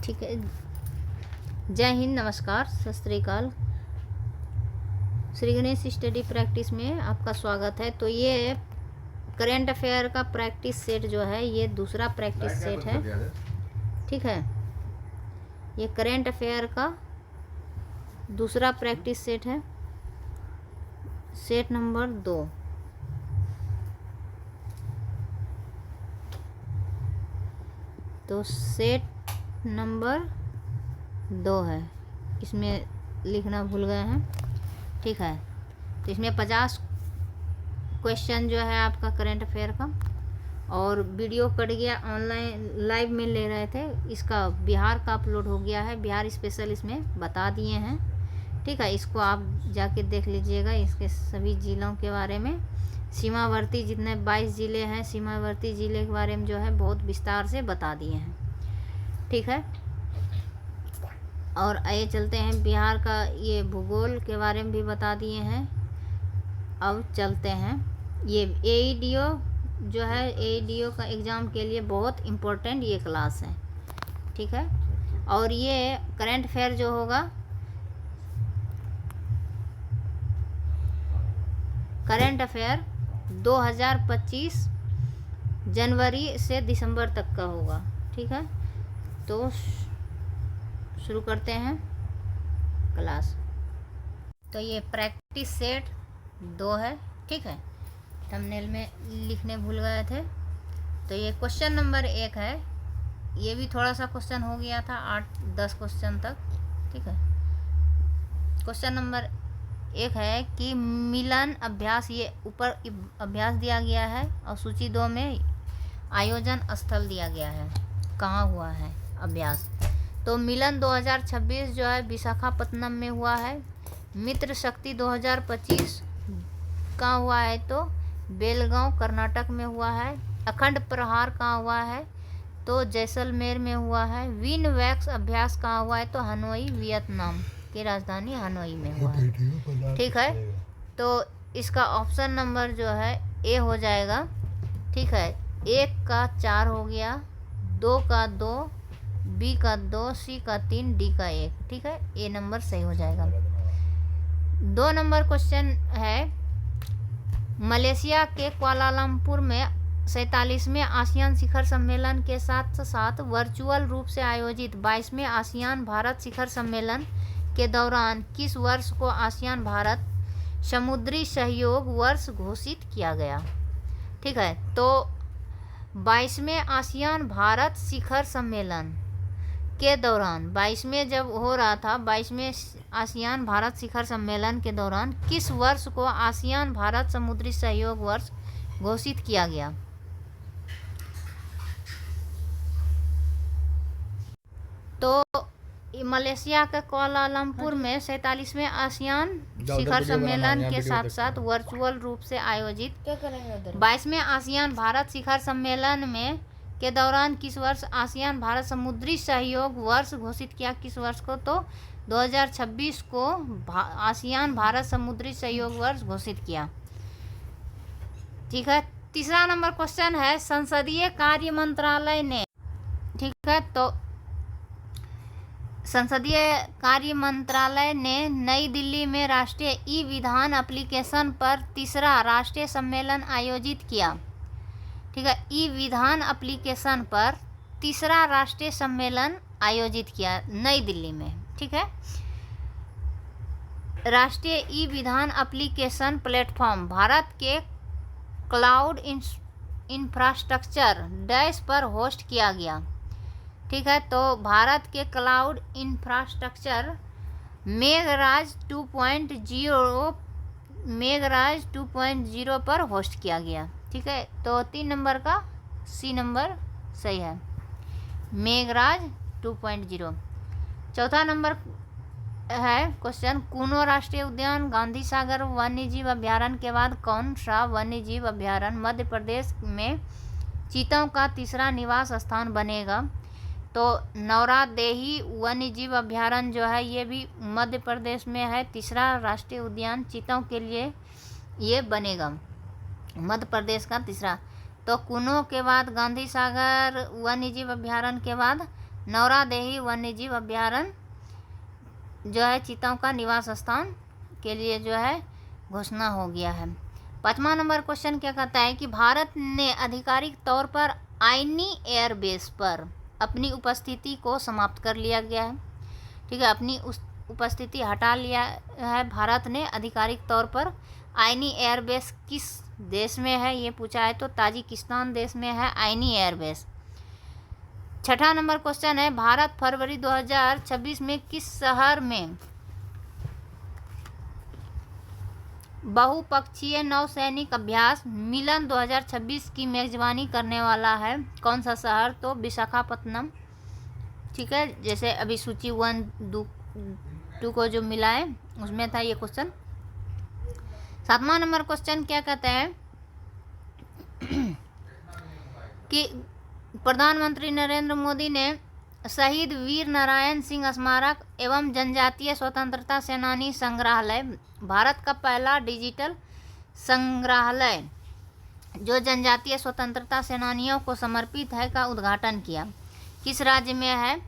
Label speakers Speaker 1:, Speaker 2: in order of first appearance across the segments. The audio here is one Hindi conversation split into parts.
Speaker 1: ठीक है। जय हिंद, नमस्कार, सत श्री अकाल। श्री गणेश स्टडी प्रैक्टिस में आपका स्वागत है। तो ये करेंट अफेयर का प्रैक्टिस सेट जो है ये दूसरा प्रैक्टिस सेट है। ठीक है, ये करेंट अफेयर का दूसरा प्रैक्टिस सेट है, सेट नंबर 2। तो सेट नंबर 2 है, इसमें लिखना भूल गए हैं। ठीक है, तो इसमें 50 क्वेश्चन जो है आपका करेंट अफेयर का, और वीडियो कट गया, ऑनलाइन लाइव में ले रहे थे, इसका बिहार का अपलोड हो गया है, बिहार स्पेशल इसमें बता दिए हैं। ठीक है, इसको आप जाके देख लीजिएगा, इसके सभी ज़िलों के बारे में, सीमावर्ती जितने 22 ज़िले हैं, सीमावर्ती ज़िले के बारे में जो है बहुत विस्तार से बता दिए हैं। ठीक है, और आइए चलते हैं, बिहार का ये भूगोल के बारे में भी बता दिए हैं। अब चलते हैं, ये एईडीओ जो है, एईडीओ का एग्ज़ाम के लिए बहुत इम्पोर्टेंट ये क्लास है। ठीक है, और ये करंट अफेयर जो होगा, करंट अफेयर 2025 जनवरी से दिसंबर तक का होगा। ठीक है, तो शुरू करते हैं क्लास। तो ये प्रैक्टिस सेट 2 है। ठीक है, थंबनेल में लिखने भूल गए थे। तो ये क्वेश्चन नंबर 1 है, ये भी थोड़ा सा क्वेश्चन हो गया था, 8-10 क्वेश्चन तक। ठीक है, क्वेश्चन नंबर 1 है कि मिलन अभ्यास, ये ऊपर अभ्यास दिया गया है, और सूची 2 में आयोजन स्थल दिया गया है, कहाँ हुआ है अभ्यास। तो मिलन 2026 जो है विशाखापत्तनम में हुआ है। मित्र शक्ति 2025 कहाँ हुआ है, तो बेलगांव कर्नाटक में हुआ है। अखंड प्रहार कहाँ हुआ है, तो जैसलमेर में हुआ है। विन वैक्स अभ्यास कहाँ हुआ है, तो हनोई, वियतनाम की राजधानी हनोई में हुआ है। ठीक है, तो इसका ऑप्शन नंबर जो है ए हो जाएगा। ठीक है, 1 का 4 हो गया, 2 का 2, बी का 2, सी का 3, डी का 1। ठीक है, ए नंबर सही हो जाएगा। 2 नंबर क्वेश्चन है, मलेशिया के कुआलालंपुर में 47वें आसियान शिखर सम्मेलन के साथ साथ वर्चुअल रूप से आयोजित 22वें आसियान भारत शिखर सम्मेलन के दौरान किस वर्ष को आसियान भारत समुद्री सहयोग वर्ष घोषित किया गया। ठीक है, तो 22वें आसियान भारत शिखर सम्मेलन के दौरान, 22वें जब हो रहा था, 22वें आसियान भारत शिखर सम्मेलन के दौरान किस वर्ष को आसियान भारत समुद्री सहयोग वर्ष घोषित किया गया। तो मलेशिया के कुआलालंपुर में 47वें आसियान शिखर सम्मेलन के साथ साथ वर्चुअल रूप से आयोजित 22वें आसियान भारत शिखर सम्मेलन में के दौरान किस वर्ष आसियान भारत समुद्री सहयोग वर्ष घोषित किया, किस वर्ष को, तो 2026 को आसियान भारत समुद्री सहयोग वर्ष घोषित किया। ठीक है, तीसरा नंबर क्वेश्चन है, संसदीय कार्य मंत्रालय ने, ठीक है, तो संसदीय कार्य मंत्रालय ने नई दिल्ली में राष्ट्रीय ई विधान एप्लीकेशन पर तीसरा राष्ट्रीय सम्मेलन आयोजित किया। ठीक है, ई विधान एप्लीकेशन पर तीसरा राष्ट्रीय सम्मेलन आयोजित किया नई दिल्ली में। ठीक है, राष्ट्रीय ई विधान एप्लीकेशन प्लेटफॉर्म भारत के क्लाउड इंफ्रास्ट्रक्चर डैश पर होस्ट किया गया। ठीक है, तो भारत के क्लाउड इंफ्रास्ट्रक्चर मेघराज 2.0 पर होस्ट किया गया। ठीक है, तो 3 नंबर का सी नंबर सही है, मेघराज 2.0। चौथा नंबर है क्वेश्चन, कूनो राष्ट्रीय उद्यान गांधी सागर वन्यजीव अभ्यारण्य के बाद कौन सा वन्यजीव अभ्यारण्य मध्य प्रदेश में चीतों का तीसरा निवास स्थान बनेगा। तो नौरादेही वन्यजीव अभ्यारण्य जो है ये भी मध्य प्रदेश में है, तीसरा राष्ट्रीय उद्यान चीतों के लिए ये बनेगा, मध्य प्रदेश का तीसरा। तो कूनो के बाद गांधी सागर वन्यजीव अभ्यारण्य के बाद नौरादेही वन्यजीव अभ्यारण्य जो है चीताओं का निवास स्थान के लिए जो है घोषणा हो गया है। 5वां नंबर क्वेश्चन क्या कहता है कि भारत ने आधिकारिक तौर पर आईनी एयरबेस पर अपनी उपस्थिति को समाप्त कर लिया गया है। ठीक है, अपनी उस उपस्थिति हटा लिया है भारत ने आधिकारिक तौर पर। आईनी एयरबेस किस देश में है ये पूछा है तो ताजिकिस्तान देश में है आईनी एयरबेस। 6वां नंबर क्वेश्चन है भारत फरवरी 2026 में किस शहर में बहुपक्षीय नौसैनिक अभ्यास मिलन 2026 की मेजबानी करने वाला है? कौन सा शहर? तो विशाखापत्तनम। ठीक है, जैसे अभी सूची 1, 2 को जो मिला है उसमें था ये क्वेश्चन। 7वां नंबर क्वेश्चन क्या कहता है कि प्रधानमंत्री नरेंद्र मोदी ने शहीद वीर नारायण सिंह स्मारक एवं जनजातीय स्वतंत्रता सेनानी संग्रहालय, भारत का पहला डिजिटल संग्रहालय जो जनजातीय स्वतंत्रता सेनानियों को समर्पित है, का उद्घाटन किया। किस राज्य में है?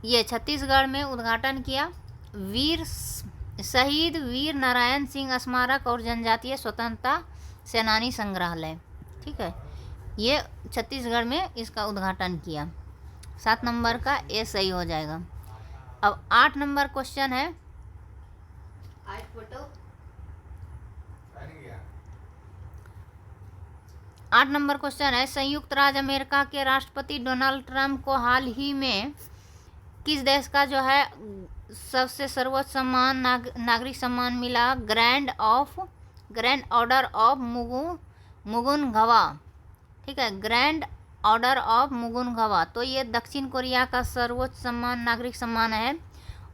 Speaker 1: ये छत्तीसगढ़ में उद्घाटन किया। शहीद वीर नारायण सिंह स्मारक और जनजातीय स्वतंत्रता सेनानी संग्रहालय। ठीक है, ये छत्तीसगढ़ में इसका उद्घाटन किया। 7 नंबर का ए सही हो जाएगा। अब 8 नंबर क्वेश्चन है 8 नंबर क्वेश्चन है संयुक्त राज्य अमेरिका के राष्ट्रपति डोनाल्ड ट्रंप को हाल ही में किस देश का जो है सबसे सर्वोच्च सम्मान नागरिक सम्मान मिला? Grand order of Mugunghwa. ठीक है, ग्रैंड ऑर्डर ऑफ मुगुनगवा। तो ये दक्षिण कोरिया का सर्वोच्च सम्मान नागरिक सम्मान है।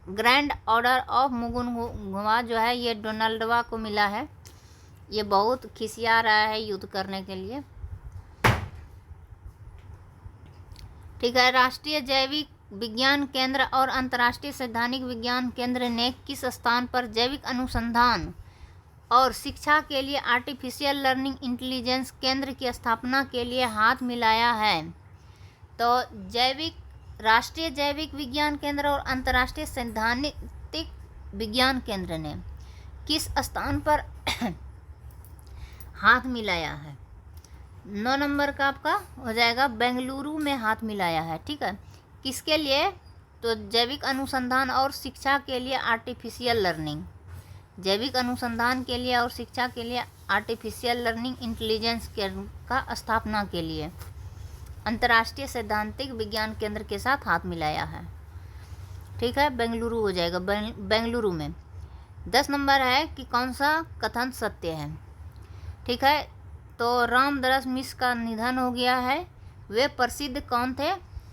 Speaker 1: ग्रैंड ऑर्डर ऑफ मुगुनगवा जो है ये डोनाल्डवा को मिला है। ये बहुत खिसिया रहा है युद्ध करने के लिए। ठीक है, राष्ट्रीय जैविक विज्ञान केंद्र और अंतर्राष्ट्रीय सैद्धांतिक विज्ञान केंद्र ने किस स्थान पर जैविक अनुसंधान और शिक्षा के लिए आर्टिफिशियल लर्निंग इंटेलिजेंस केंद्र की स्थापना के लिए हाथ मिलाया है? तो राष्ट्रीय जैविक विज्ञान केंद्र और अंतर्राष्ट्रीय सैद्धांतिक विज्ञान केंद्र ने किस स्थान पर हाथ मिलाया है? 9 नंबर का आपका हो जाएगा बेंगलुरु में हाथ मिलाया है। ठीक है, किसके लिए? तो जैविक अनुसंधान और शिक्षा के लिए आर्टिफिशियल लर्निंग, जैविक अनुसंधान के लिए और शिक्षा के लिए आर्टिफिशियल लर्निंग इंटेलिजेंस का स्थापना के लिए अंतर्राष्ट्रीय सैद्धांतिक विज्ञान केंद्र के साथ हाथ मिलाया है। ठीक है, बेंगलुरु हो जाएगा, बेंगलुरु में। 10 नंबर है कि कौन सा कथन सत्य है? ठीक है, तो रामदास मिश्र का निधन हो गया है। वे प्रसिद्ध कौन थे?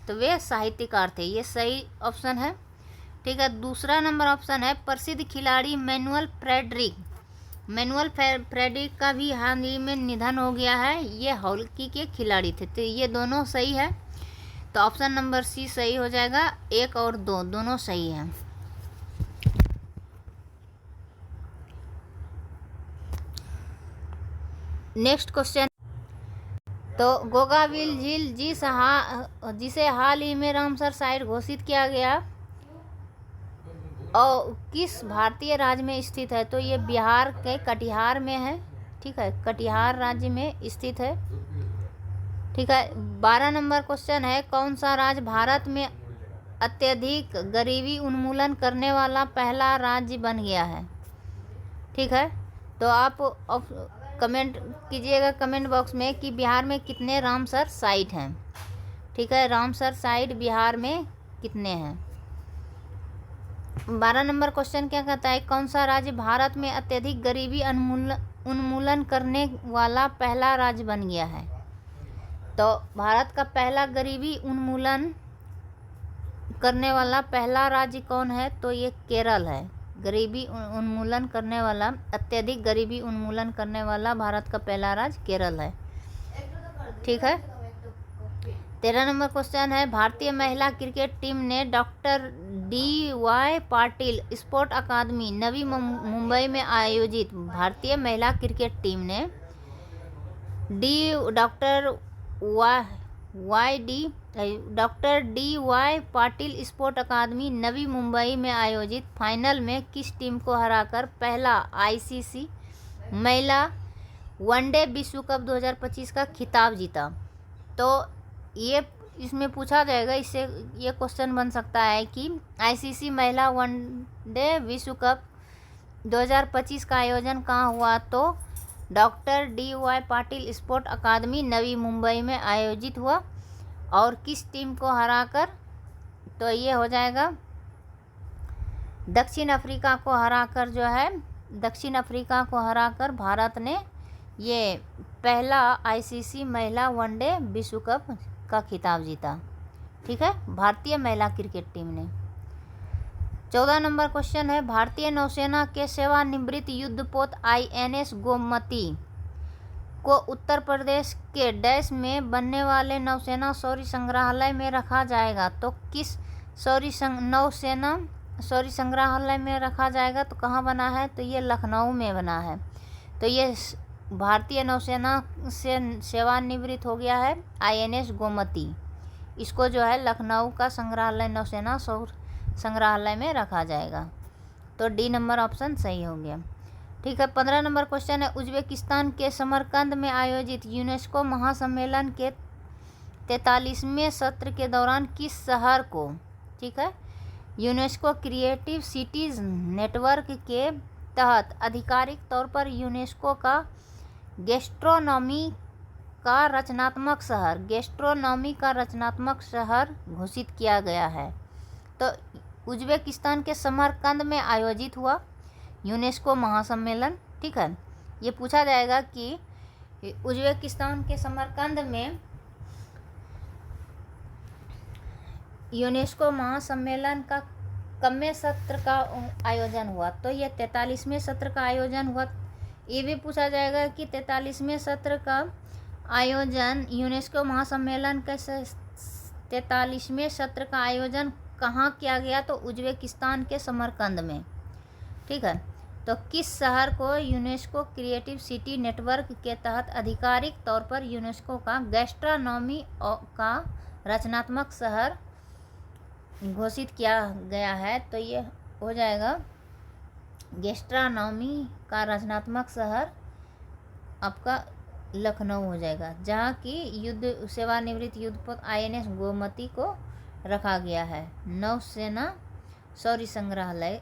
Speaker 1: तो वे साहित्यकार थे। ये सही ऑप्शन है। ठीक है, दूसरा नंबर ऑप्शन है प्रसिद्ध खिलाड़ी मैनुअल फ्रेडरिक का भी हाल ही में निधन हो गया है। ये हॉकी के खिलाड़ी थे। तो ये दोनों सही है, तो ऑप्शन नंबर सी सही हो जाएगा। 1 और 2 दोनों सही हैं। नेक्स्ट क्वेश्चन, तो गोगाविल झील जिसे हाल ही में रामसर साइट घोषित किया गया और किस भारतीय राज्य में स्थित है? तो ये बिहार के कटिहार में है। ठीक है, कटिहार राज्य में स्थित है। ठीक है, 12 नंबर क्वेश्चन है कौन सा राज्य भारत में अत्यधिक गरीबी उन्मूलन करने वाला पहला राज्य बन गया है? ठीक है, तो आप कमेंट कीजिएगा कमेंट बॉक्स में कि बिहार में कितने रामसर साइट हैं। ठीक है, रामसर साइट बिहार में कितने हैं? 12 नंबर क्वेश्चन क्या कहता है कौन सा राज्य भारत में अत्यधिक गरीबी उन्मूलन करने वाला पहला राज्य बन गया है? तो भारत का पहला गरीबी उन्मूलन करने वाला पहला राज्य कौन है? तो ये केरल है। गरीबी उन्मूलन करने वाला, अत्यधिक गरीबी उन्मूलन करने वाला भारत का पहला राज्य केरल है। ठीक है, 13 नंबर क्वेश्चन है भारतीय महिला क्रिकेट टीम ने doctor DY Patil sport academy Navi Mumbai में आयोजित भारतीय महिला क्रिकेट टीम ने doctor doctor D Y Patil sport academy Navi Mumbai में आयोजित फाइनल में किस टीम को हराकर पहला आईसीसी महिला वनडे विश्व कप 2025 का खिताब जीता? तो ये इसमें पूछा जाएगा, इससे ये क्वेश्चन बन सकता है कि आईसीसी महिला वनडे विश्व कप 2025 का आयोजन कहाँ हुआ? तो doctor D Y Patil sport academy Navi Mumbai में आयोजित हुआ। और किस टीम को हराकर? तो ये हो जाएगा दक्षिण अफ्रीका को हराकर, जो है दक्षिण अफ्रीका को हराकर भारत ने ये पहला आईसीसी महिला वनडे विश्व कप का खिताब जीता। ठीक है, भारतीय महिला क्रिकेट टीम ने। 14 नंबर क्वेश्चन है, भारतीय नौसेना के सेवानिवृत्त युद्धपोत INS गोमती को उत्तर प्रदेश के डैश में बनने वाले नौसेना शौर्य संग्रहालय में रखा जाएगा? तो किस नौसेना शौर्य संग्रहालय में रखा जाएगा? तो कहाँ बना है? तो ये लखनऊ में बना है। तो ये भारतीय नौसेना से सेवानिवृत्त हो गया है INS गोमती, इसको जो है लखनऊ का संग्रहालय नौसेना शौर्य संग्रहालय में रखा जाएगा। तो डी नंबर ऑप्शन सही हो गया। ठीक है, 15 नंबर क्वेश्चन है, उज्बेकिस्तान के समरकंद में आयोजित यूनेस्को महासम्मेलन के 43वें सत्र के दौरान किस शहर को, ठीक है, यूनेस्को क्रिएटिव सिटीज नेटवर्क के तहत आधिकारिक तौर पर यूनेस्को का गैस्ट्रोनॉमी का रचनात्मक शहर घोषित किया गया है? तो उज्बेकिस्तान के समरकंद में आयोजित हुआ यूनेस्को महासम्मेलन। ठीक है, ये पूछा जाएगा कि उज्बेकिस्तान के समरकंद में यूनेस्को महासम्मेलन का कब्बे सत्र का आयोजन हुआ? तो ये 43वें सत्र का आयोजन हुआ। ये भी पूछा जाएगा कि 43वें सत्र का आयोजन यूनेस्को महासम्मेलन के 43वें सत्र का आयोजन कहाँ किया गया? तो उज्बेकिस्तान के समरकंद में। ठीक है, तो किस शहर को यूनेस्को क्रिएटिव सिटी नेटवर्क के तहत आधिकारिक तौर पर यूनेस्को का गैस्ट्रोनॉमी का रचनात्मक शहर घोषित किया गया है? तो ये हो जाएगा गैस्ट्रोनॉमी का रचनात्मक शहर आपका लखनऊ हो जाएगा, जहाँ की सेवानिवृत्त युद्धपोत INS गोमती को रखा गया है। नौसेना शौर्य संग्रहालय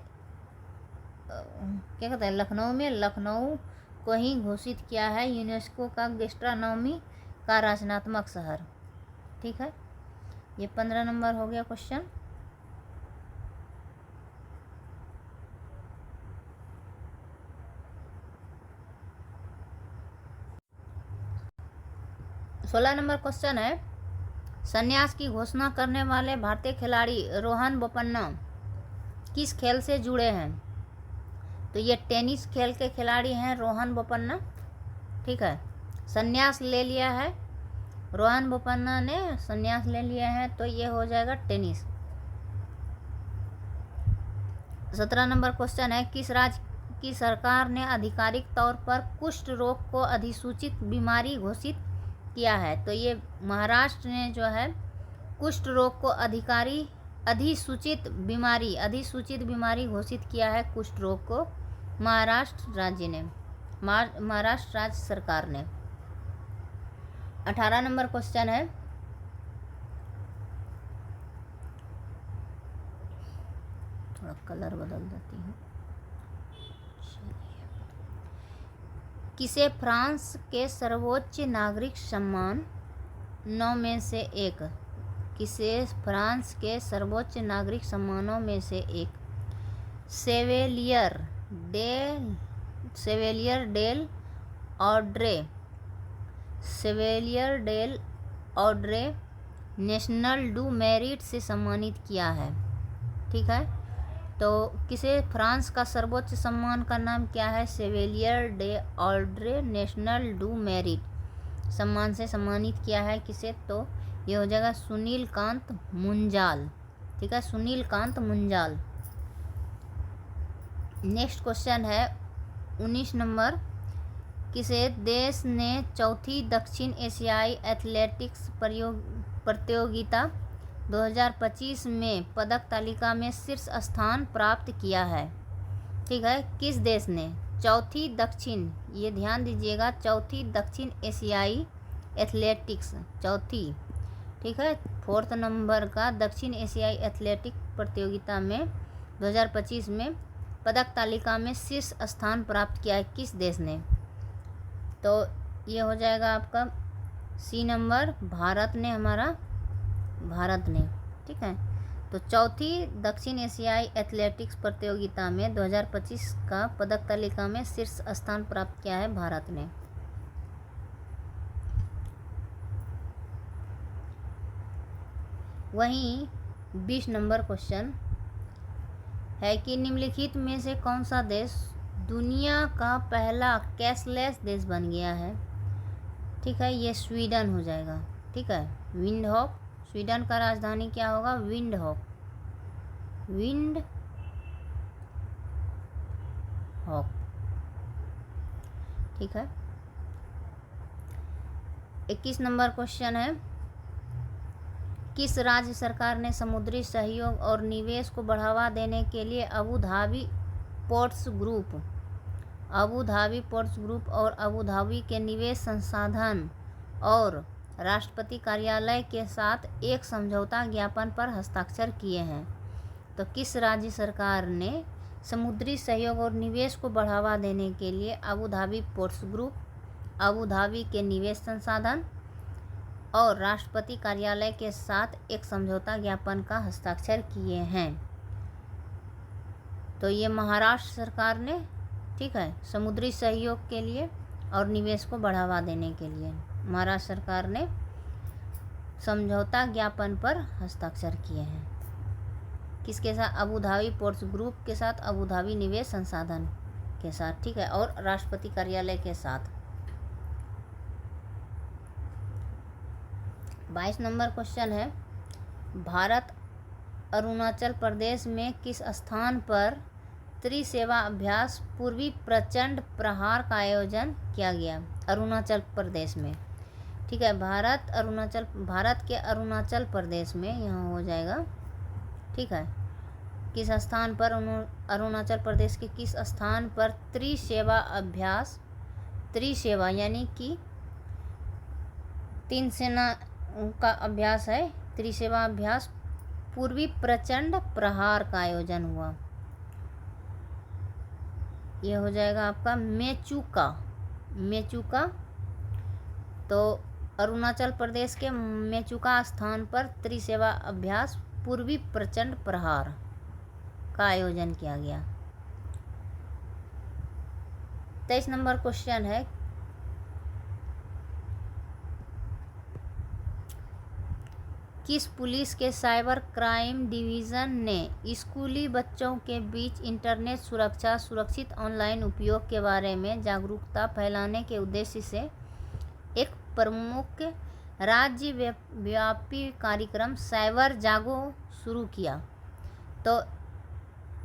Speaker 1: क्या कहते हैं, लखनऊ को ही घोषित किया है यूनेस्को का गैस्ट्रोनॉमी का रचनात्मक शहर। ठीक है, ये 15 नंबर हो गया क्वेश्चन। सोलह नंबर क्वेश्चन है, संन्यास की घोषणा करने वाले भारतीय खिलाड़ी रोहन बोपन्ना किस खेल से जुड़े हैं? तो ये टेनिस खेल के खिलाड़ी हैं रोहन बोपन्ना। ठीक है, संन्यास ले लिया है, रोहन बोपन्ना ने संन्यास ले लिया है, तो ये हो जाएगा टेनिस। 17 नंबर क्वेश्चन है, किस राज्य की सरकार ने आधिकारिक तौर पर कुष्ठ रोग को अधिसूचित बीमारी घोषित किया है? तो ये महाराष्ट्र ने जो है कुष्ठ रोग को अधिसूचित बीमारी घोषित किया है। कुष्ठ रोग को महाराष्ट्र राज्य ने, महाराष्ट्र राज्य सरकार ने। 18 नंबर क्वेश्चन है, थोड़ा कलर बदल देती हूँ। किसे फ्रांस के सर्वोच्च नागरिक सम्मान 9 में से एक, किसे फ्रांस के सर्वोच्च नागरिक सम्मानों में से एक chevalier de l' ordre national du merite से सम्मानित किया है? ठीक है, तो किसे फ्रांस का सर्वोच्च सम्मान का नाम क्या है? Chevalier de ordre national du merite सम्मान से सम्मानित किया है किसे? तो ये हो जाएगा सुनील कांत मुंजाल। ठीक है, सुनील कांत मुंजाल। नेक्स्ट क्वेश्चन है 19 नंबर, किसे देश ने चौथी दक्षिण एशियाई एथलेटिक्स प्रतियोगिता 2025 में पदक तालिका में शीर्ष स्थान प्राप्त किया है? ठीक है, किस देश ने? चौथी दक्षिण, ये ध्यान दीजिएगा, चौथी दक्षिण एशियाई एथलेटिक्स, चौथी, ठीक है, 4th नंबर का दक्षिण एशियाई एथलेटिक प्रतियोगिता में 2025 में पदक तालिका में शीर्ष स्थान प्राप्त किया है, किस देश ने? तो ये हो जाएगा आपका सी नंबर, भारत ने, हमारा भारत ने। ठीक है, तो चौथी दक्षिण एशियाई एथलेटिक्स प्रतियोगिता में 2025 का पदक तालिका में शीर्ष स्थान प्राप्त किया है भारत ने। वहीं 20 नंबर क्वेश्चन है कि निम्नलिखित में से कौन सा देश दुनिया का पहला कैशलेस देश बन गया है? ठीक है, ये स्वीडन हो जाएगा। ठीक है, विंडहॉक, स्वीडन का राजधानी क्या होगा? Windhoek, Windhoek. ठीक है, 21 नंबर क्वेश्चन है, किस राज्य सरकार ने समुद्री सहयोग और निवेश को बढ़ावा देने के लिए Abu Dhabi ports group, Abu Dhabi ports group और अबू धाबी के निवेश संसाधन और राष्ट्रपति कार्यालय के साथ एक समझौता ज्ञापन पर हस्ताक्षर किए हैं? तो किस राज्य सरकार ने समुद्री सहयोग और निवेश को बढ़ावा देने के लिए Abu Dhabi ports group, Abu Dhabi के निवेश संसाधन और राष्ट्रपति कार्यालय के साथ एक समझौता ज्ञापन का हस्ताक्षर किए हैं? तो ये महाराष्ट्र सरकार ने, ठीक है, समुद्री सहयोग के लिए और निवेश को बढ़ावा देने के लिए महाराष्ट्र सरकार ने समझौता ज्ञापन पर हस्ताक्षर किए हैं। किसके साथ? अबू धाबी पोर्ट्स ग्रुप के साथ, अबू धाबी निवेश संसाधन के साथ। ठीक है, और राष्ट्रपति कार्यालय के साथ। 22 नंबर क्वेश्चन है, भारत अरुणाचल प्रदेश में किस स्थान पर त्रिसेवा अभ्यास पूर्वी प्रचंड प्रहार का आयोजन किया गया? अरुणाचल प्रदेश में। ठीक है, भारत के अरुणाचल प्रदेश में यहाँ हो जाएगा। ठीक है, किस स्थान पर? अरुणाचल प्रदेश के किस स्थान पर त्रिसेवा अभ्यास, त्रिसेवा यानी कि 3 सेना का अभ्यास है, त्रिसेवा अभ्यास पूर्वी प्रचंड प्रहार का आयोजन हुआ? ये हो जाएगा आपका मेचुका, मेचुका। तो अरुणाचल प्रदेश के मेचुका स्थान पर त्रिसेवा अभ्यास पूर्वी प्रचंड प्रहार का आयोजन किया गया। 23 नंबर क्वेश्चन है, किस पुलिस के साइबर क्राइम डिवीज़न ने स्कूली बच्चों के बीच इंटरनेट सुरक्षा, सुरक्षित ऑनलाइन उपयोग के बारे में जागरूकता फैलाने के उद्देश्य से एक प्रमुख राज्यव्यापी कार्यक्रम साइबर जागो शुरू किया? तो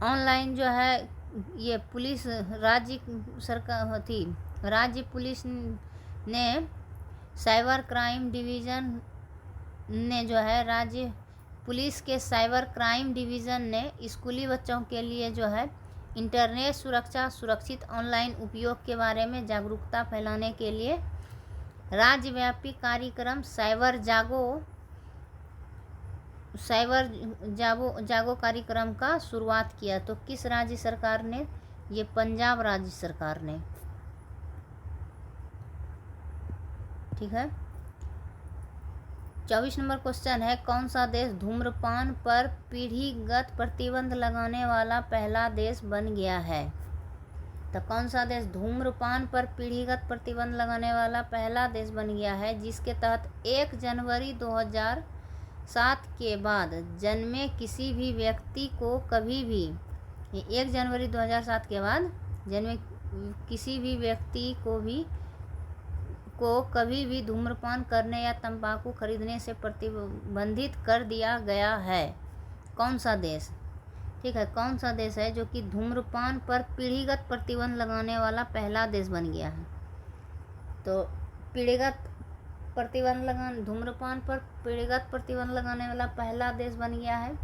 Speaker 1: ऑनलाइन जो है ये पुलिस, राज्य सरकार थी, राज्य पुलिस ने साइबर क्राइम डिवीज़न ने जो है, राज्य पुलिस के साइबर क्राइम डिवीज़न ने स्कूली बच्चों के लिए जो है इंटरनेट सुरक्षा, सुरक्षित ऑनलाइन उपयोग के बारे में जागरूकता फैलाने के लिए राज्यव्यापी कार्यक्रम साइबर जागो कार्यक्रम का शुरुआत किया। तो किस राज्य सरकार ने? ये पंजाब राज्य सरकार ने। ठीक है, 24 नंबर क्वेश्चन है, कौन सा देश धूम्रपान पर पीढ़ीगत प्रतिबंध लगाने वाला पहला देश बन गया है? तो कौन सा देश धूम्रपान पर पीढ़ीगत प्रतिबंध लगाने वाला पहला देश बन गया है, जिसके तहत 1 जनवरी 2007 के बाद जन्मे किसी भी व्यक्ति को कभी भी, 1 जनवरी 2007 के बाद जन्मे किसी भी व्यक्ति को कभी भी धूम्रपान करने या तंबाकू खरीदने से प्रतिबंधित कर दिया गया है? कौन सा देश? ठीक है, कौन सा देश है जो कि धूम्रपान पर पीढ़ीगत प्रतिबंध लगाने वाला पहला देश बन गया है? तो पीढ़ीगत धूम्रपान पर पीढ़ीगत प्रतिबंध लगाने वाला पहला देश बन गया है।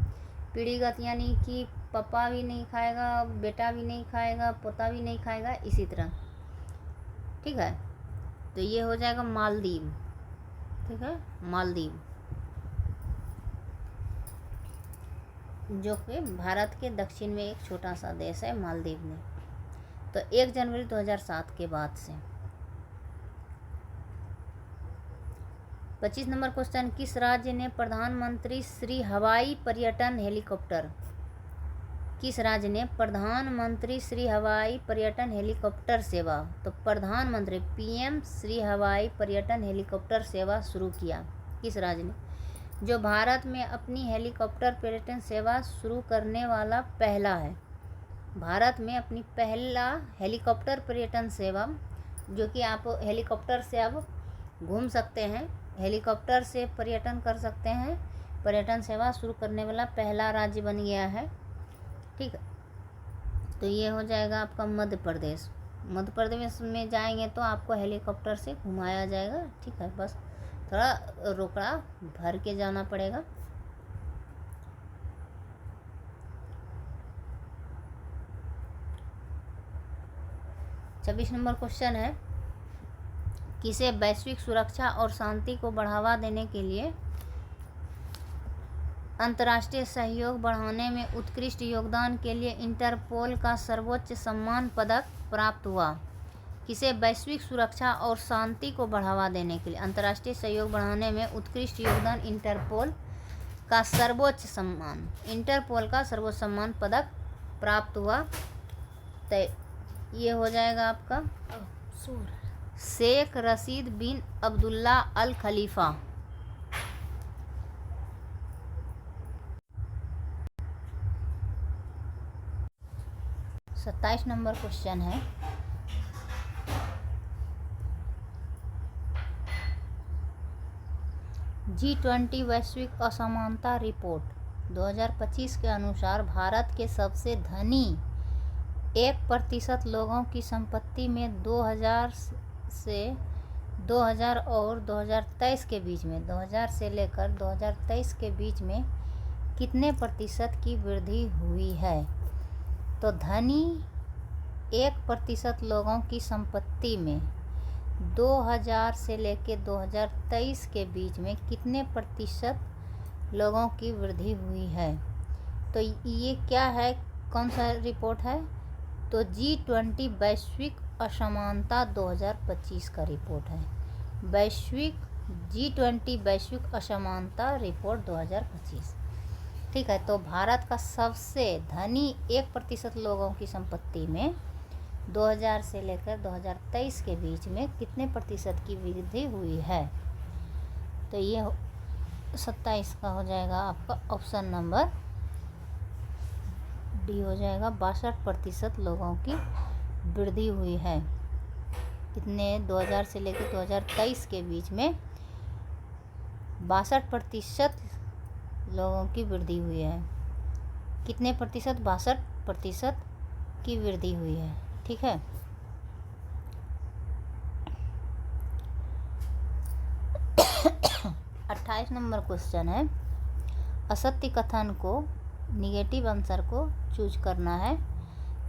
Speaker 1: पीढ़ीगत यानी कि पापा भी नहीं खाएगा, बेटा भी नहीं खाएगा, पोता भी नहीं खाएगा, इसी तरह। ठीक है, तो ये हो जाएगा मालदीव। ठीक है, मालदीव, जो कि भारत के दक्षिण में एक छोटा सा देश है मालदीव में। तो 1 जनवरी 2007 के बाद से। 25 नंबर क्वेश्चन, किस राज्य ने प्रधानमंत्री श्री हवाई पर्यटन हेलीकॉप्टर, किस राज्य ने प्रधानमंत्री श्री हवाई पर्यटन हेलीकॉप्टर सेवा, तो प्रधानमंत्री पीएम श्री हवाई पर्यटन हेलीकॉप्टर सेवा शुरू किया? किस राज्य ने? जो भारत में अपनी हेलीकॉप्टर पर्यटन सेवा शुरू करने वाला पहला है। भारत में अपनी पहला हेलीकॉप्टर पर्यटन सेवा, जो कि आप हेलीकॉप्टर से अब घूम सकते हैं, हेलीकॉप्टर से पर्यटन कर सकते हैं, पर्यटन सेवा शुरू करने वाला पहला राज्य बन गया है। ठीक है, तो ये हो जाएगा आपका मध्य प्रदेश। मध्य प्रदेश में जाएंगे तो आपको हेलीकॉप्टर से घुमाया जाएगा। ठीक है, बस थोड़ा रोकड़ा भर के जाना पड़ेगा। छब्बीस नंबर क्वेश्चन है, किसे वैश्विक सुरक्षा और शांति को बढ़ावा देने के लिए अंतर्राष्ट्रीय सहयोग बढ़ाने में उत्कृष्ट योगदान के लिए इंटरपोल का सर्वोच्च सम्मान पदक प्राप्त हुआ? किसे वैश्विक सुरक्षा और शांति को बढ़ावा देने के लिए अंतर्राष्ट्रीय सहयोग बढ़ाने में उत्कृष्ट योगदान इंटरपोल का सर्वोच्च सम्मान पदक प्राप्त हुआ? तो ये हो जाएगा आपका शेख रशीद बिन अब्दुल्ला अल खलीफा। 27 नंबर क्वेश्चन है, G20 वैश्विक असमानता रिपोर्ट 2025 के अनुसार भारत के सबसे धनी 1% लोगों की संपत्ति में 2000 और 2023 के बीच में 2000 से लेकर 2023 के बीच में कितने प्रतिशत की वृद्धि हुई है? तो धनी 1% लोगों की संपत्ति में 2000 से लेकर 2023 के बीच में कितने प्रतिशत लोगों की वृद्धि हुई है? तो ये क्या है, कौन सा रिपोर्ट है? तो G20 वैश्विक असमानता 2025 का रिपोर्ट है। G20 वैश्विक असमानता रिपोर्ट 2025। ठीक है, तो भारत का सबसे धनी 1% लोगों की संपत्ति में 2000 से लेकर 2023 के बीच में कितने प्रतिशत की वृद्धि हुई है? तो ये 27 का हो जाएगा आपका ऑप्शन नंबर डी हो जाएगा। 62% लोगों की वृद्धि हुई है। कितने? 2000 से लेकर 2023 के बीच में 62% लोगों की वृद्धि हुई है। कितने प्रतिशत? 62% की वृद्धि हुई है। ठीक है, अट्ठाईस नंबर क्वेश्चन है, असत्य कथन को निगेटिव आंसर को चूज करना है।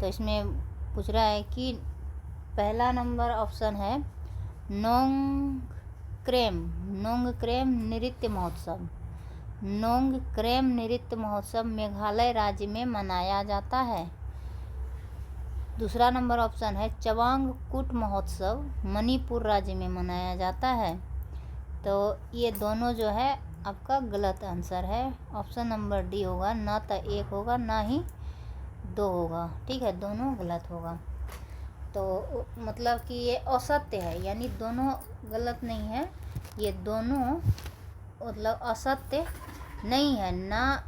Speaker 1: तो इसमें पूछ रहा है कि पहला नंबर ऑप्शन है नोंगक्रेम नृत्य महोत्सव। नोंगक्रेम नृत्य महोत्सव मेघालय राज्य में मनाया जाता है। दूसरा नंबर ऑप्शन है चवांगकुट महोत्सव मणिपुर राज्य में मनाया जाता है। तो ये दोनों जो है आपका गलत आंसर है। ऑप्शन नंबर डी होगा, ना तो 1 होगा ना ही 2 होगा। ठीक है, दोनों गलत होगा। तो मतलब कि ये असत्य है, यानी दोनों गलत नहीं है। ये दोनों मतलब असत्य नहीं है, ना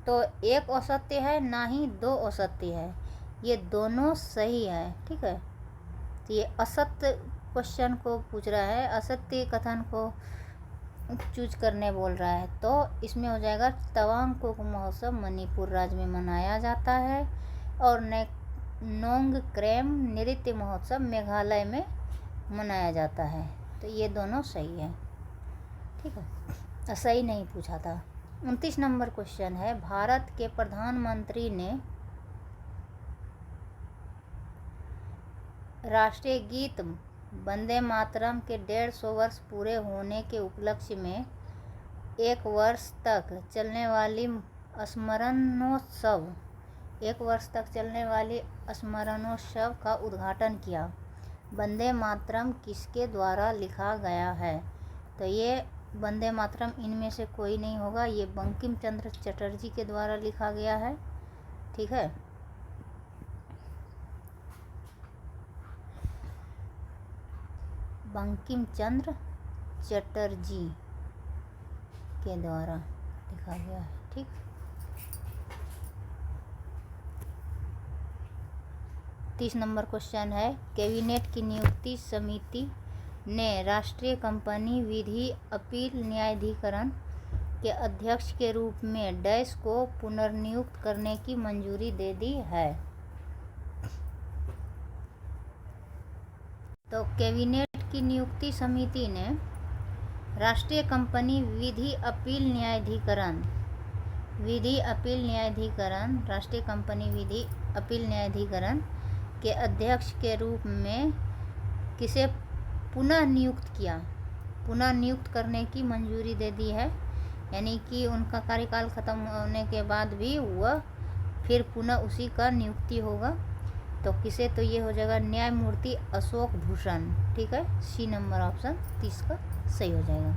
Speaker 1: तो 1 असत्य है ना ही 2 असत्य है, ये दोनों सही है। ठीक है, तो ये असत्य क्वेश्चन को पूछ रहा है, असत्य कथन को चूज करने बोल रहा है। तो इसमें हो जाएगा तवांगकुट महोत्सव मणिपुर राज्य में मनाया जाता है और नोंगक्रेम नृत्य महोत्सव मेघालय में मनाया जाता है। तो ये दोनों सही है, ठीक है। सही नहीं पूछा था। 29 नंबर क्वेश्चन है, भारत के प्रधानमंत्री ने राष्ट्रीय गीत वंदे मातरम के 150 वर्ष पूरे होने के उपलक्ष्य में 1 वर्ष तक चलने वाली स्मरणोत्सव का उद्घाटन किया। वंदे मातरम किसके द्वारा लिखा गया है? तो ये वंदे मातरम इनमें से कोई नहीं होगा, ये बंकिम चंद्र चटर्जी के द्वारा लिखा गया है, ठीक है। बंकिम चंद्र चटर्जी के द्वारा लिखा गया है, ठीक। 30 नंबर क्वेश्चन है, कैबिनेट की नियुक्ति समिति ने राष्ट्रीय कंपनी विधि अपील न्यायाधिकरण के अध्यक्ष के रूप में डैश को पुनर्नियुक्त करने की मंजूरी दे दी है। तो कैबिनेट की नियुक्ति समिति ने राष्ट्रीय कंपनी विधि अपील न्यायाधिकरण राष्ट्रीय कंपनी विधि अपील न्यायाधिकरण के अध्यक्ष के रूप में किसे पुनः नियुक्त करने की मंजूरी दे दी है, यानी कि उनका कार्यकाल खत्म होने के बाद भी वह फिर पुनः उसी का नियुक्ति होगा। तो किसे? तो ये हो जाएगा न्यायमूर्ति अशोक भूषण, ठीक है। सी नंबर ऑप्शन 30 का सही हो जाएगा,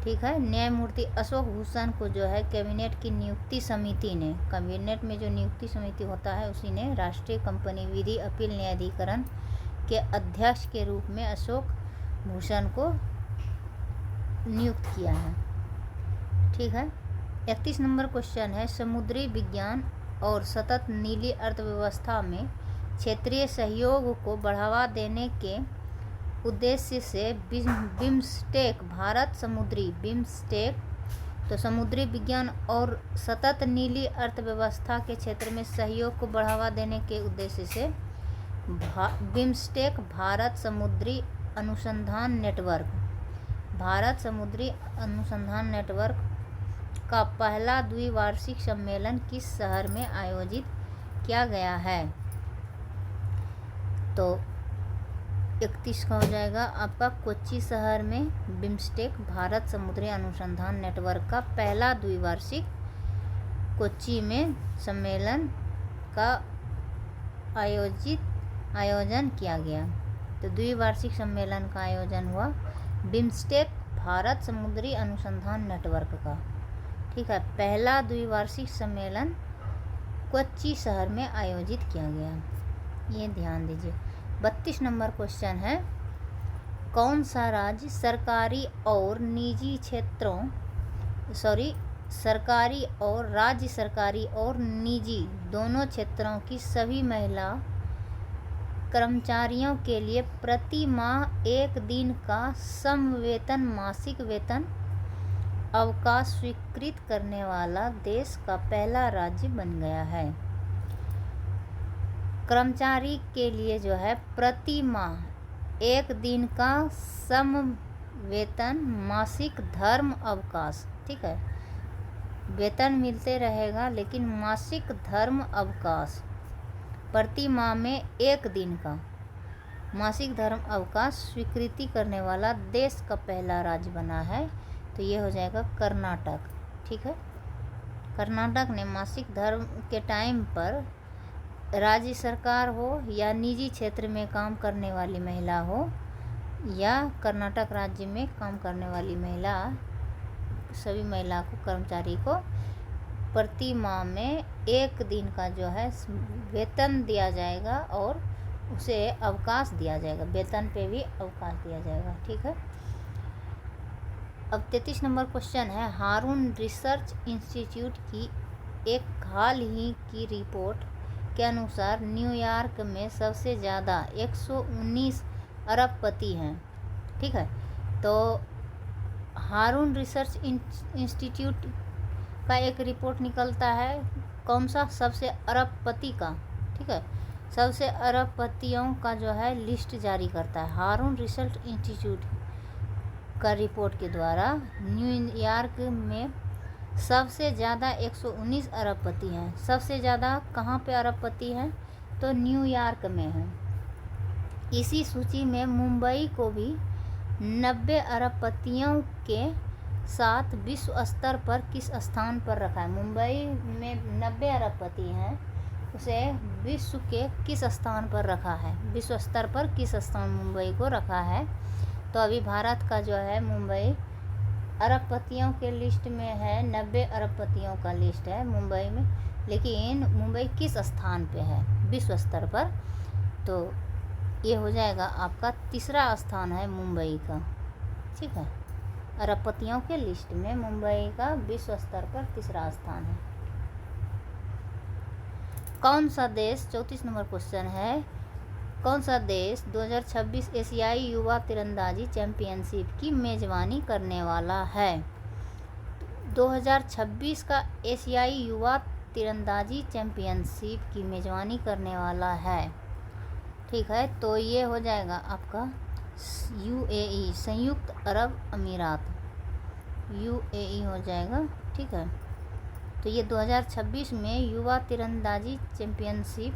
Speaker 1: ठीक है। न्यायमूर्ति अशोक भूषण को जो है कैबिनेट की नियुक्ति समिति ने, कैबिनेट में जो नियुक्ति समिति होता है उसी ने राष्ट्रीय कंपनी विधि अपील न्यायाधिकरण के अध्यक्ष के रूप में अशोक भूषण को नियुक्त किया है, ठीक है। 31 नंबर क्वेश्चन है, समुद्री विज्ञान और सतत नीली अर्थव्यवस्था में क्षेत्रीय सहयोग को बढ़ावा देने के उद्देश्य से बिम्स्टेक तो समुद्री विज्ञान और सतत नीली अर्थव्यवस्था के क्षेत्र में सहयोग को बढ़ावा देने के उद्देश्य से बिम्स्टेक भारत समुद्री अनुसंधान नेटवर्क का पहला द्विवार्षिक सम्मेलन किस शहर में आयोजित किया गया है? तो 31 का हो जाएगा आपका कोच्चि शहर में बिम्स्टेक भारत समुद्री अनुसंधान नेटवर्क का पहला द्विवार्षिक कोच्चि में सम्मेलन का आयोजन किया गया। तो द्विवार्षिक सम्मेलन का आयोजन हुआ बिम्स्टेक भारत समुद्री अनुसंधान नेटवर्क का, ठीक है। पहला द्विवार्षिक सम्मेलन कोच्चि शहर में आयोजित किया गया, ये ध्यान दीजिए। 32 नंबर क्वेश्चन है, कौन सा राज्य सरकारी और निजी दोनों क्षेत्रों की सभी महिला कर्मचारियों के लिए प्रति माह 1 दिन का समवेतन मासिक वेतन अवकाश स्वीकृत करने वाला देश का पहला राज्य बन गया है? कर्मचारी के लिए जो है प्रति माह 1 दिन का समवेतन मासिक धर्म अवकाश, ठीक है। वेतन मिलते रहेगा लेकिन मासिक धर्म अवकाश प्रति माह में 1 दिन का मासिक धर्म अवकाश स्वीकृति करने वाला देश का पहला राज्य बना है। तो ये हो जाएगा कर्नाटक, ठीक है। कर्नाटक ने मासिक धर्म के टाइम पर राज्य सरकार हो या निजी क्षेत्र में काम करने वाली महिला हो या कर्नाटक राज्य में काम करने वाली महिला, सभी महिला को, कर्मचारी को प्रति माह में 1 दिन का जो है वेतन दिया जाएगा और उसे अवकाश दिया जाएगा, वेतन पे भी अवकाश दिया जाएगा, ठीक है। अब 33 नंबर क्वेश्चन है, हारून रिसर्च इंस्टीट्यूट की एक हाल ही की रिपोर्ट के अनुसार न्यूयॉर्क में सबसे ज़्यादा 119 अरबपति हैं, ठीक है। तो हारून रिसर्च इंस्टीट्यूट का एक रिपोर्ट निकलता है, कौन सा? सबसे अरबपति का, ठीक है। सबसे अरबपतियों का जो है लिस्ट जारी करता है हारून रिसर्च इंस्टीट्यूट, का रिपोर्ट के द्वारा न्यूयॉर्क में सबसे ज़्यादा 119 अरबपति हैं। सबसे ज़्यादा कहाँ पे अरबपति हैं? तो न्यूयॉर्क में है। इसी सूची में मुंबई को भी 90 अरबपतियों के साथ विश्व स्तर पर किस स्थान पर रखा है? मुंबई में 90 अरबपति हैं, उसे विश्व के किस स्थान पर रखा है? विश्व स्तर पर किस स्थान मुंबई को रखा है? तो अभी भारत का जो है मुंबई अरबपतियों के लिस्ट में है, 90 अरबपतियों का लिस्ट है मुंबई में, लेकिन मुंबई किस स्थान पे है विश्व स्तर पर? तो ये हो जाएगा आपका तीसरा स्थान है मुंबई का। ठीक है, अरबपतियों के लिस्ट में मुंबई का विश्व स्तर पर तीसरा स्थान है। कौन सा देश, 34 नंबर क्वेश्चन है, कौन सा देश 2026 एशियाई युवा तीरंदाजी चैंपियनशिप की मेजबानी करने वाला है? 2026 का एशियाई युवा तीरंदाजी चैंपियनशिप की मेजबानी करने वाला है। ठीक है, तो ये हो जाएगा आपका UAE, संयुक्त अरब अमीरात, UAE हो जाएगा। ठीक है, तो ये 2026 में युवा तीरंदाजी चैंपियनशिप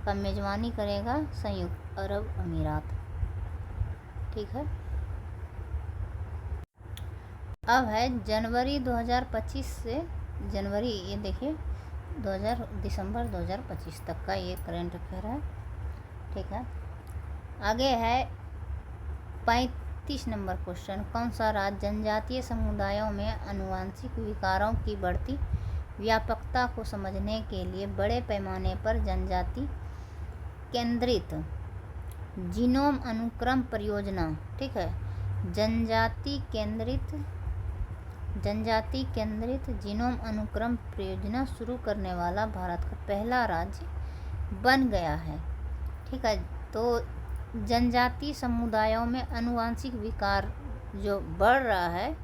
Speaker 1: का मेजबानी करेगा संयुक्त अरब अमीरात। ठीक है, अब है जनवरी 2025 से जनवरी, ये देखिए दिसंबर 2025 तक का ये करंट अफेयर है। ठीक है, आगे है 35 नंबर क्वेश्चन, कौन सा राज्य जनजातीय समुदायों में आनुवंशिक विकारों की बढ़ती व्यापकता को समझने के लिए बड़े पैमाने पर जनजाति केंद्रित जीनोम अनुक्रम परियोजना, ठीक है, जनजाति केंद्रित जीनोम अनुक्रम परियोजना शुरू करने वाला भारत का पहला राज्य बन गया है। ठीक है, तो जनजाति समुदायों में आनुवंशिक विकार जो बढ़ रहा है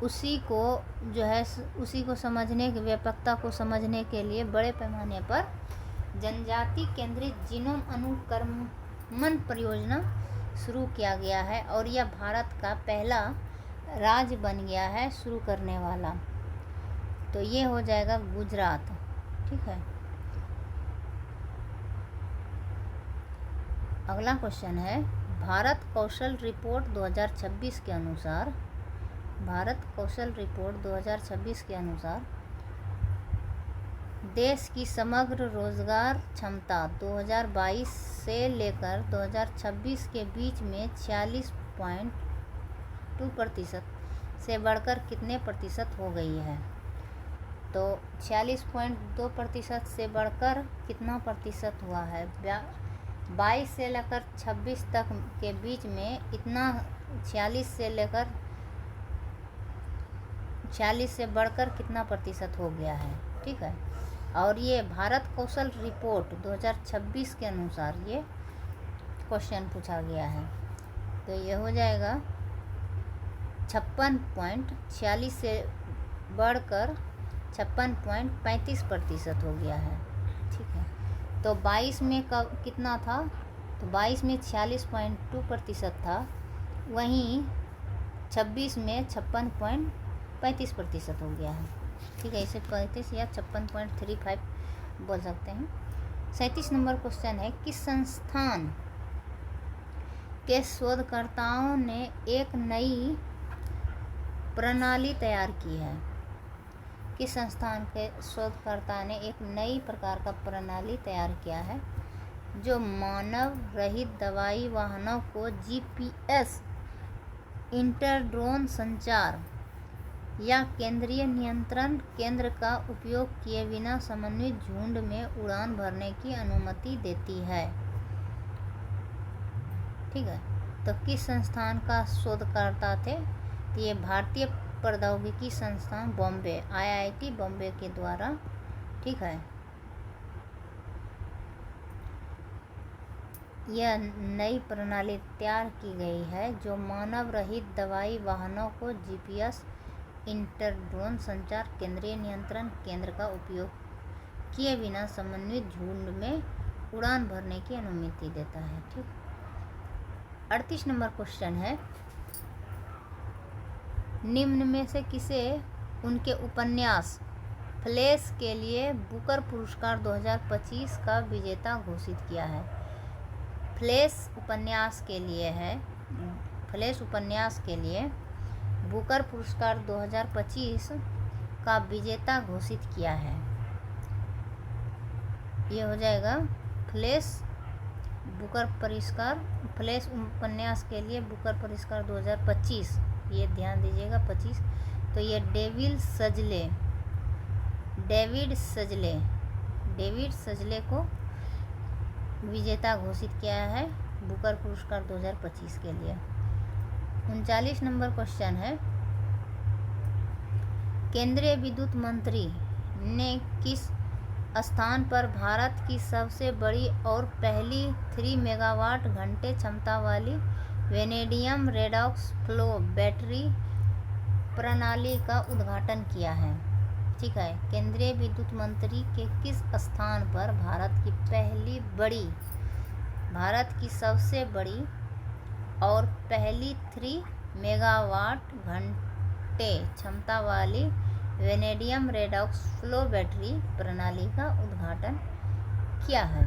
Speaker 1: उसी को समझने की व्यापकता को समझने के लिए बड़े पैमाने पर जनजाति केंद्रित जीनोम अनुक्रमण परियोजना शुरू किया गया है और यह भारत का पहला राज्य बन गया है शुरू करने वाला। तो ये हो जाएगा गुजरात। ठीक है, अगला क्वेश्चन है, भारत कौशल रिपोर्ट 2026 के अनुसार देश की समग्र रोजगार क्षमता 2022 से लेकर 2026 के बीच में 46.2% से बढ़कर कितने प्रतिशत हो गई है? तो 46.2% से बढ़कर कितना प्रतिशत हुआ है? 22 से लेकर 26 तक के बीच में इतना 46 से बढ़कर कितना प्रतिशत हो गया है? ठीक है, और ये भारत कौशल रिपोर्ट 2026 के अनुसार ये क्वेश्चन पूछा गया है। तो ये हो जाएगा 56.46 से बढ़कर 56.35% हो गया है। ठीक है, तो 22 में कब कितना था? तो 22 में 46.2% था, वहीं 26 में 56.35% हो गया है। ठीक है, इसे 35 या 56.35 बोल सकते हैं। 37 नंबर क्वेश्चन है, किस संस्थान के शोधकर्ताओं ने एक नई प्रणाली तैयार की है? किस संस्थान के शोधकर्ता ने एक नई प्रकार का प्रणाली तैयार किया है जो मानव रहित दवाई वाहनों को GPS इंटर-ड्रोन संचार या केंद्रीय नियंत्रण केंद्र का उपयोग किए बिना समन्वित झुंड में उड़ान भरने की अनुमति देती है? ठीक है, तो किस संस्थान का शोधकर्ता थे? तो ये भारतीय प्रौद्योगिकी संस्थान बॉम्बे, IIT बॉम्बे के द्वारा, ठीक है, यह नई प्रणाली तैयार की गई है जो मानव रहित दवाई वाहनों को GPS इंटर-ड्रोन संचार केंद्रीय नियंत्रण केंद्र का उपयोग किए बिना समन्वित झुंड में उड़ान भरने की अनुमति देता है। ठीक, 38 नंबर क्वेश्चन है, निम्न में से किसे उनके उपन्यास फ्लैश के लिए बुकर पुरस्कार 2025 का विजेता घोषित किया है? फ्लैश उपन्यास के लिए है, फ्लैश उपन्यास के लिए बुकर पुरस्कार 2025 का विजेता घोषित किया है। ये हो जाएगा फ्लैश बुकर पुरस्कार, फ्लैश उपन्यास के लिए बुकर पुरस्कार 2025, ये ध्यान दीजिएगा 25। तो ये डेविड सजले को विजेता घोषित किया है बुकर पुरस्कार 2025 के लिए। 39 नंबर क्वेश्चन है, केंद्रीय विद्युत मंत्री ने किस स्थान पर भारत की सबसे बड़ी और पहली 3 मेगावाट घंटे क्षमता वाली वेनेडियम रेडॉक्स फ्लो बैटरी प्रणाली का उद्घाटन किया है? ठीक है, केंद्रीय विद्युत मंत्री के किस स्थान पर भारत की सबसे बड़ी और पहली 3 मेगावाट घंटे क्षमता वाली वेनेडियम रेडॉक्स फ्लो बैटरी प्रणाली का उद्घाटन किया है?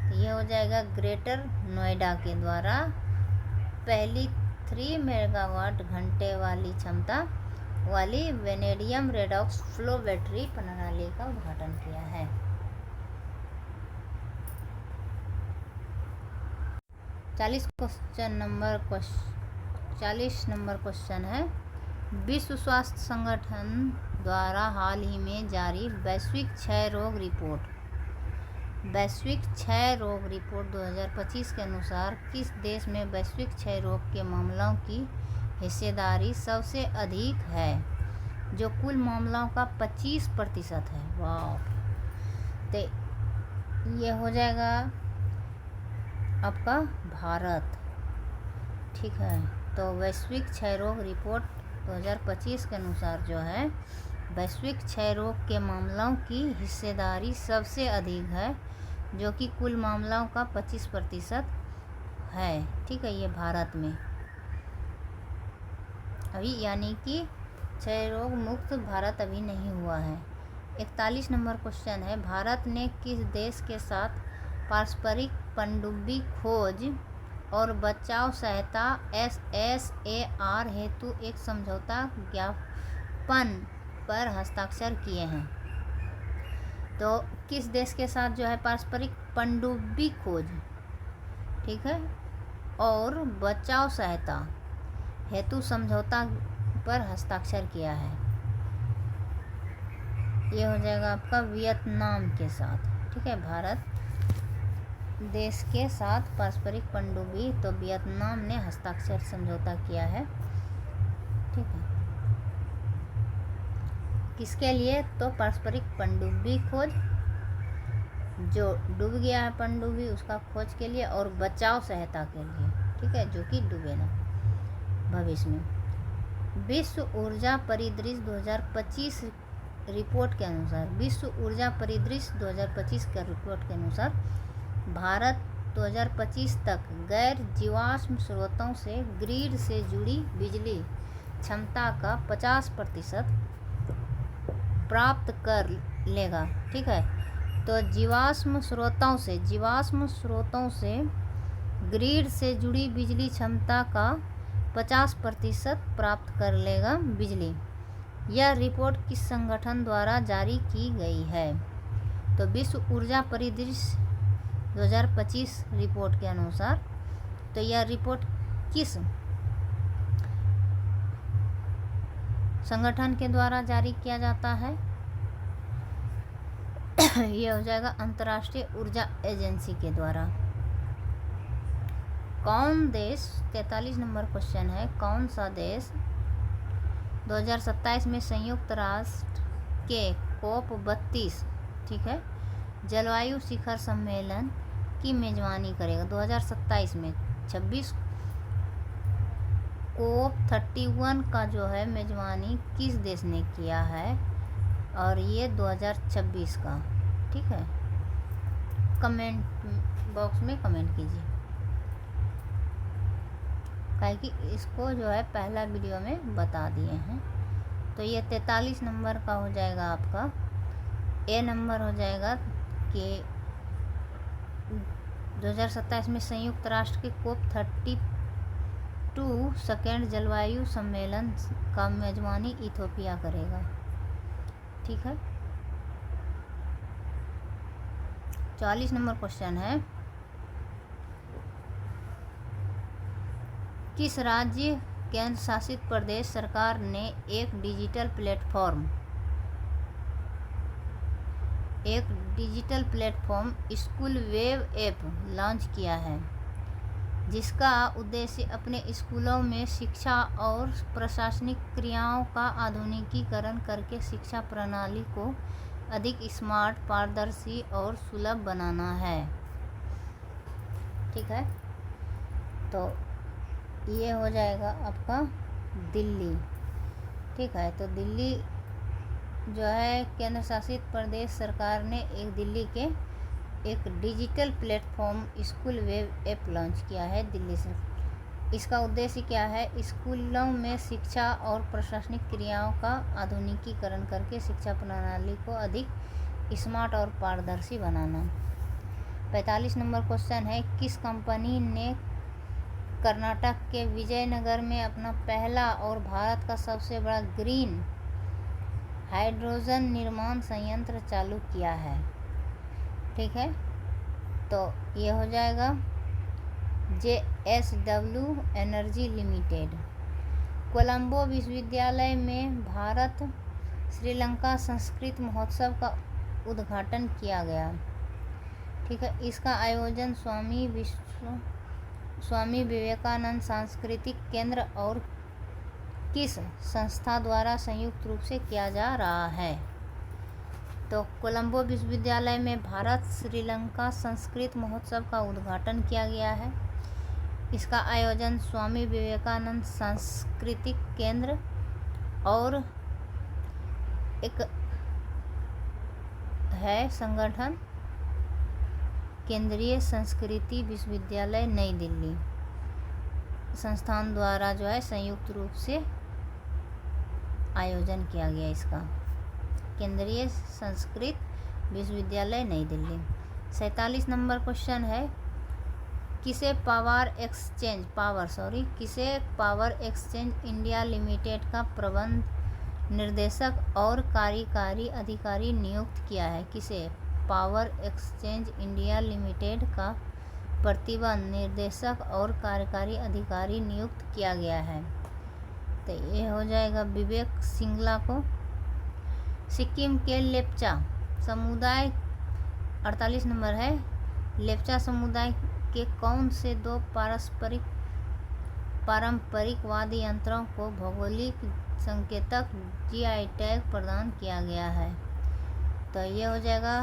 Speaker 1: तो ये हो जाएगा ग्रेटर नोएडा के द्वारा पहली 3 मेगावाट घंटे वाली क्षमता वाली वेनेडियम रेडॉक्स फ्लो बैटरी प्रणाली का उद्घाटन किया है। 40 नंबर क्वेश्चन है, विश्व स्वास्थ्य संगठन द्वारा हाल ही में जारी वैश्विक क्षय रोग रिपोर्ट 2025 के अनुसार किस देश में वैश्विक क्षय रोग के मामलों की हिस्सेदारी सबसे अधिक है, जो कुल मामलों का 25% है? वाह, तो ये हो जाएगा आपका भारत। ठीक है, तो वैश्विक क्षय रोग रिपोर्ट 2025 के अनुसार जो है वैश्विक क्षय रोग के मामलों की हिस्सेदारी सबसे अधिक है, जो कि कुल मामलों का 25% है। ठीक है, ये भारत में अभी, यानी कि क्षय रोग मुक्त भारत अभी नहीं हुआ है। 41 नंबर क्वेश्चन है, भारत ने किस देश के साथ पारस्परिक पनडुब्बी खोज और बचाव सहायता SSAR हेतु एक समझौता ज्ञापन पर हस्ताक्षर किए हैं? तो किस देश के साथ जो है पारस्परिक पनडुब्बी खोज, ठीक है, और बचाव सहायता हेतु समझौता पर हस्ताक्षर किया है? ये हो जाएगा आपका वियतनाम के साथ। ठीक है, भारत देश के साथ पारस्परिक पनडुब्बी, तो वियतनाम ने हस्ताक्षर समझौता किया है। ठीक है, किसके लिए? तो पारस्परिक पनडुब्बी खोज, जो डूब गया है पनडुब्बी उसका खोज के लिए, और बचाव सहायता के लिए। ठीक है, जो कि डूबे ना भविष्य में। विश्व ऊर्जा परिदृश्य 2025 रिपोर्ट के अनुसार, विश्व ऊर्जा परिदृश्य 2025 के रिपोर्ट के अनुसार भारत 2025 तक गैर जीवाश्म स्रोतों से ग्रिड से जुड़ी बिजली क्षमता का 50% प्राप्त कर लेगा। ठीक है, तो जीवाश्म स्रोतों से ग्रिड से जुड़ी बिजली क्षमता का 50% प्राप्त कर लेगा बिजली। यह रिपोर्ट किस संगठन द्वारा जारी की गई है? तो विश्व ऊर्जा परिदृश्य 2025 रिपोर्ट के अनुसार, तो यह रिपोर्ट किस संगठन के द्वारा जारी किया जाता है? यह हो जाएगा अंतर्राष्ट्रीय ऊर्जा एजेंसी के द्वारा। कौन देश, 43 नंबर क्वेश्चन है, कौन सा देश 2027 में संयुक्त राष्ट्र के COP32, ठीक है, जलवायु शिखर सम्मेलन की मेजबानी करेगा? 2027 में 26 COP31 का जो है मेजबानी किस देश ने किया है? और ये 2026 का। ठीक है, कमेंट बॉक्स में कमेंट कीजिए। काहे कि इसको जो है पहला वीडियो में बता दिए हैं। तो ये 43 नंबर का हो जाएगा आपका। ए नंबर हो जाएगा कि 2027 में संयुक्त राष्ट्र के COP 32 सेकेंड जलवायु सम्मेलन का मेजबानी इथोपिया करेगा। ठीक है। 44 नंबर क्वेश्चन है, किस राज्य केंद्र शासित प्रदेश सरकार ने एक digital platform school web app launch किया है, जिसका उद्देश्य अपने स्कूलों में शिक्षा और प्रशासनिक क्रियाओं का आधुनिकीकरण करके शिक्षा प्रणाली को अधिक स्मार्ट, पारदर्शी और सुलभ बनाना है। ठीक है। तो ये हो जाएगा आपका दिल्ली। ठीक है। तो दिल्ली जो है केंद्र शासित प्रदेश सरकार ने एक digital platform school web app launch किया है दिल्ली से। इसका उद्देश्य क्या है? स्कूलों में शिक्षा और प्रशासनिक क्रियाओं का आधुनिकीकरण करके शिक्षा प्रणाली को अधिक स्मार्ट और पारदर्शी बनाना। 45 नंबर क्वेश्चन है, किस कंपनी ने कर्नाटक के विजयनगर में अपना पहला और भारत का सबसे बड़ा ग्रीन हाइड्रोजन निर्माण संयंत्र चालू किया है? ठीक है। तो ये हो जाएगा JSW एनर्जी लिमिटेड। कोलंबो विश्वविद्यालय में भारत श्रीलंका संस्कृत महोत्सव का उद्घाटन किया गया। ठीक है। इसका आयोजन स्वामी विवेकानंद सांस्कृतिक केंद्र और किस संस्था द्वारा संयुक्त रूप से किया जा रहा है? तो कोलंबो विश्वविद्यालय में भारत श्रीलंका संस्कृत महोत्सव का उद्घाटन किया गया है। इसका आयोजन स्वामी विवेकानंद सांस्कृतिक केंद्र और एक है संगठन केंद्रीय संस्कृति विश्वविद्यालय नई दिल्ली संस्थान द्वारा जो है संयुक्त रूप से आयोजन किया गया। इसका केंद्रीय संस्कृत विश्वविद्यालय नई दिल्ली। 47 नंबर क्वेश्चन है, किसे पावर एक्सचेंज इंडिया लिमिटेड का प्रबंध निर्देशक और कार्यकारी अधिकारी नियुक्त किया है? किसे पावर एक्सचेंज इंडिया लिमिटेड का प्रतिबंध निर्देशक और कार्यकारी अधिकारी नियुक्त किया गया है? तो ये हो जाएगा विवेक सिंगला को। सिक्किम के लेप्चा समुदाय 48 नंबर है, लेप्चा समुदाय के कौन से दो पारंपरिक वाद्य यंत्रों को भौगोलिक संकेतक GI टैग प्रदान किया गया है? तो ये हो जाएगा,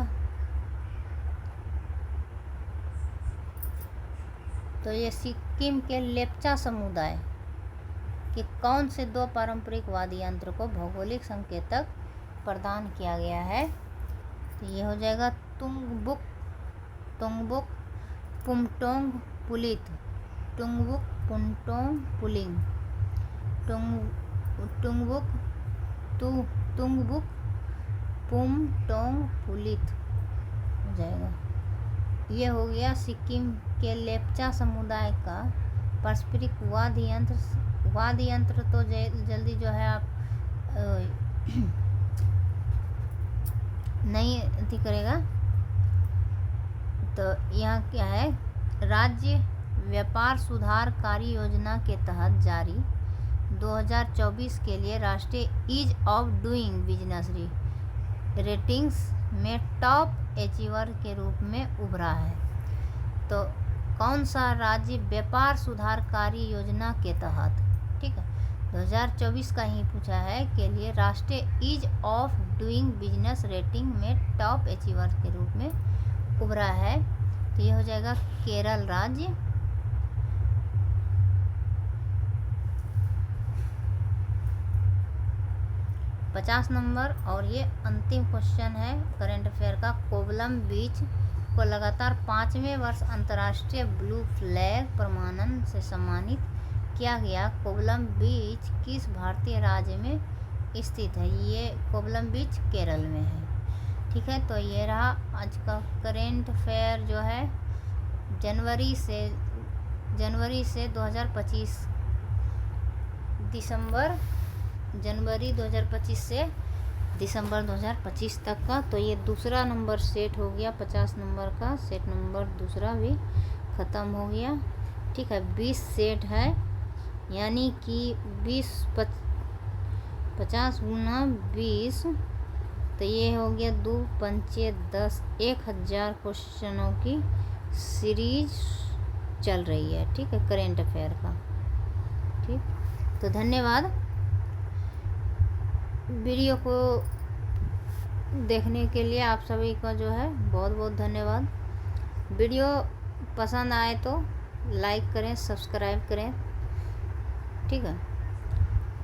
Speaker 1: तो ये सिक्किम के लेप्चा समुदाय के कौन से दो पारंपरिक वाद्य यंत्र को भौगोलिक संकेतक प्रदान किया गया है? तो ये हो जाएगा तुंगबुक पुमटोंग पुलित, टुंगबुक पुमटोंग पुलिंग, तुंगबुक पुमटोंग पुलित हो जाएगा। ये हो गया सिक्किम के लेप्चा समुदाय का पारंपरिक वाद्य यंत्र। तो जल्दी जो है आप नहीं अति करेगा। तो यहाँ क्या है, राज्य व्यापार सुधार कार्य योजना के तहत जारी 2024 के लिए राष्ट्रीय ease of doing business ratings में टॉप अचीवर के रूप में उभरा है। तो कौन सा राज्य व्यापार सुधार कार्य योजना के तहत, ठीक है, 2024 का ही पूछा है के लिए राष्ट्रीय ease of doing business rating में टॉप अचीवर के रूप में उभरा है? तो ये हो जाएगा केरल राज्य। पचास नंबर और ये अंतिम क्वेश्चन है करंट अफेयर का। कोवलम बीच को लगातार 5वें वर्ष अंतर्राष्ट्रीय ब्लू फ्लैग प्रमाणन से सम्मानित किया गया कोवलम बीच किस भारतीय राज्य में स्थित है? ये कोवलम बीच केरल में है। ठीक है, तो ये रहा आज का करेंट अफेयर जो है जनवरी से 2025 जनवरी 2025 से दिसंबर 2025 तक का। तो ये दूसरा नंबर सेट हो गया, 50 नंबर का सेट नंबर दूसरा भी ख़त्म हो गया। ठीक है, 20 सेट है, यानी कि 50 गुना 20, तो ये हो गया 2 पंचे 10, 1000 क्वेश्चनों की सीरीज चल रही है। ठीक है, करेंट अफेयर का। ठीक, तो धन्यवाद। वीडियो को देखने के लिए आप सभी का जो है बहुत बहुत धन्यवाद। वीडियो पसंद आए तो लाइक करें, सब्सक्राइब करें। ठीक है,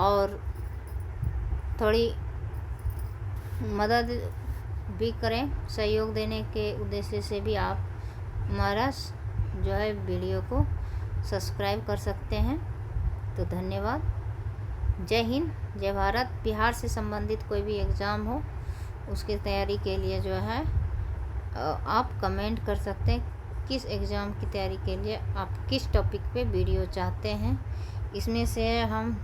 Speaker 1: और थोड़ी मदद भी करें, सहयोग देने के उद्देश्य से भी आप हमारा जो है वीडियो को सब्सक्राइब कर सकते हैं। तो धन्यवाद। जय हिंद, जय भारत। बिहार से संबंधित कोई भी एग्ज़ाम हो उसकी तैयारी के लिए जो है आप कमेंट कर सकते हैं, किस एग्ज़ाम की तैयारी के लिए आप किस टॉपिक पे वीडियो चाहते हैं। इसमें से हम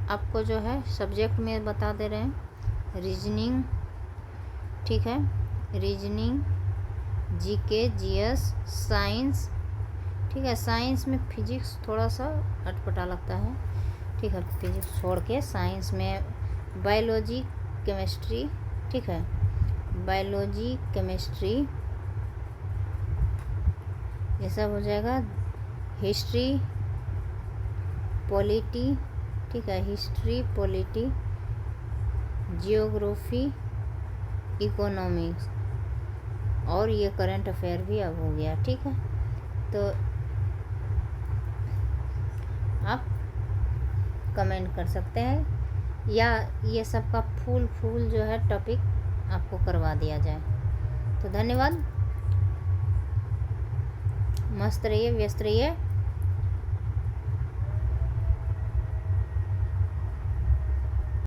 Speaker 1: आपको जो है सब्जेक्ट में बता दे रहे हैं, रीजनिंग। ठीक है, रीजनिंग, जीके, जीएस, साइंस। ठीक है, साइंस में फिजिक्स थोड़ा सा अटपटा लगता है। ठीक है, फिजिक्स छोड़ के साइंस में बायोलॉजी, केमिस्ट्री। ठीक है, बायोलॉजी, केमिस्ट्री ये सब हो जाएगा। History, polity. ठीक है, हिस्ट्री, पॉलिटी, जियोग्राफी, इकोनॉमिक्स, और ये करंट अफेयर भी अब हो गया। ठीक है, तो आप कमेंट कर सकते हैं या ये सब का फुल जो है टॉपिक आपको करवा दिया जाए। तो धन्यवाद। मस्त रहिए, व्यस्त रहिए।